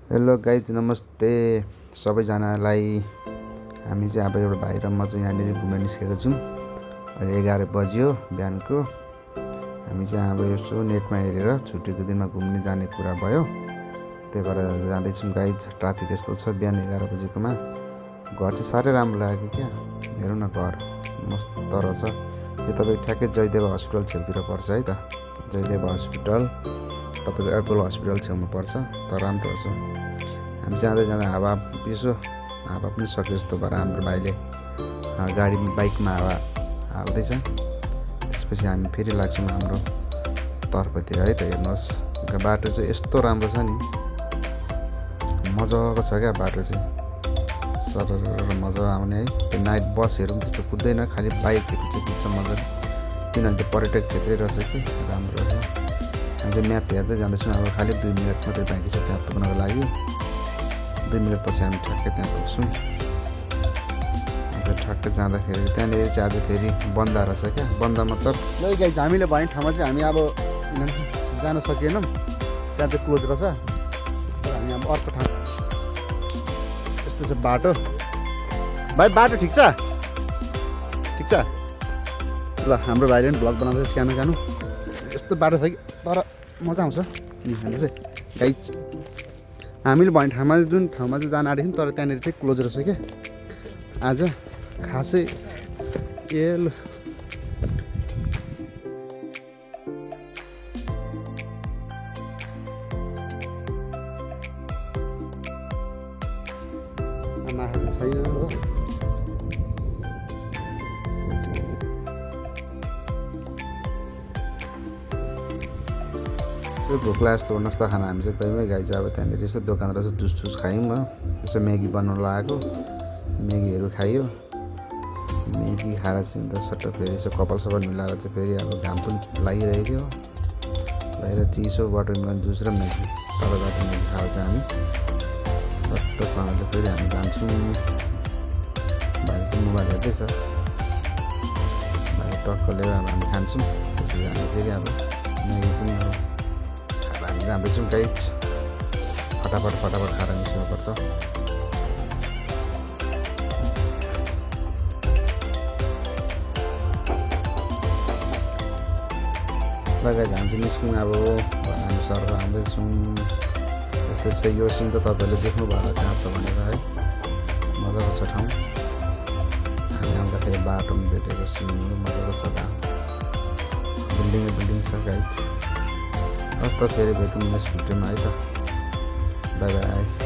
Hello guys, नमस्ते सबैजनालाई। हामी चाहिँ अब एउटा भाइ र म चाहिँ यहाँनिर घुम्न निस्केको छौँ। अहिले 11 बज्यो बिहानको। हामी चाहिँ अब यसो नेटमा हेरेर छुट्टीको दिनमा घुम्ने जाने कुरा भयो, त्यही भएर जाँदैछौँ गाइज। ट्राफिक यस्तो छ बिहान 11 बजेकोमा। घर चाहिँ साह्रै राम्रो लाग्यो क्या। हेरौँ न, घर मस्त रहेछ। यो तपाईँ ठ्याक्कै जयदेव हस्पिटल छेउतिर पर्छ है त। जयदेव हस्पिटल तपाईँको एप्पल हस्पिटल छेउमा पर्छ, तर राम्रो रहेछ। हामी जाँदै जाँदा हावा यसो हावा पनि सक्यो जस्तो भएर हाम्रो भाइले बाइकमा हावा हाल्दैछ। त्यसपछि हामी फेरि लाग्छौँ हाम्रो तर्फतिर है त। हेर्नुहोस्, बाटो चाहिँ यस्तो राम्रो छ नि, मजाको छ क्या बाटो चाहिँ। सरर मजा आउने है। त्यो नाइट बसहरू पनि त्यस्तो कुद्दैन, खालि बाइकहरू चाहिँ कुद्छ मजाले, किनभने त्यो पर्यटक क्षेत्रै रहेछ कि राम्रो छ। हामीले म्याप हेर्दै जाँदैछौँ। अब खालि 2 मिनट मात्रै बाँकी छ त्यहाँ पुग्नको लागि। 2 मिनटपछि हामी ठ्याक्कै त्यहाँ पुग्छौँ। अन्त ठ्याक्कै जाँदाखेरि त्यहाँनिर चाहिँ आज फेरि बन्द रहेछ क्या। बन्द मतलब हामीले भने ठाउँमा चाहिँ हामी अब जान सकिएनौँ, त्यहाँ चाहिँ क्लोज रहेछ। तर हामी अब अर्को ठाउँ, यस्तो छ बाटो। भाइ बाटो ठिक छ? ठिक छ ल। हाम्रो भाइले पनि भ्लग बनाउँदैछ सानो सानो। यस्तो बाटो छ कि, तर मजा आउँछ हामी चाहिँ गाइज। हामीले भने ठाउँमा जुन ठाउँमा चाहिँ जान आँटेको थियौँ, तर त्यहाँनिर चाहिँ क्लोज रहेछ क्या आज खासै। ए ल, माछा त छैन हो। यसो भोक लाग्यो जस्तो नास्ता खाना हामी चाहिँ गयौँ है गाइज। अब त्यहाँनिर यसो दोकान रहेछ, जुस खायौँ हो। यसो म्यागी बनाउनु लगाएको, म्यागीहरू खाइयो। म्यागी खाएर चाहिँ अन्त सट्ट फेरि यसो कपाल सपाल मिलाएर चाहिँ फेरि अब घाम पनि लागिरहेको थियो, बाहिर चिसो वाटरमेलन जुस र म्यागी, तल बाटो म्यागी खाएर चाहिँ हामी सट्टसँगले फेरि हामी जान्छौँ। भाइ चाहिँ मोबाइल हेर्दैछ, भाइ टक्क लिएर अब हामी खान्छौँ। त्यसपछि हामी फेरि अब म्यागी पनि अब खाएर हामी जाँदैछौँ गाइज। फटाफट खाएर निस्किनुपर्छ। गाइज हामी चाहिँ निस्क्यौँ अब। हामी सर आउँदैछौँ। यस्तो छ यो सिन त तपाईँहरूले देख्नु भयो कहाँ छ भनेर है। मजाको छ ठाउँ। हामी आउँदाखेरि बाटोमा भेटेको सिन मजाको छ। बिल्डिङ छ गाइज। हस् त, फेरि भेटौँ नेक्स्ट भिडियोमा है त। By by.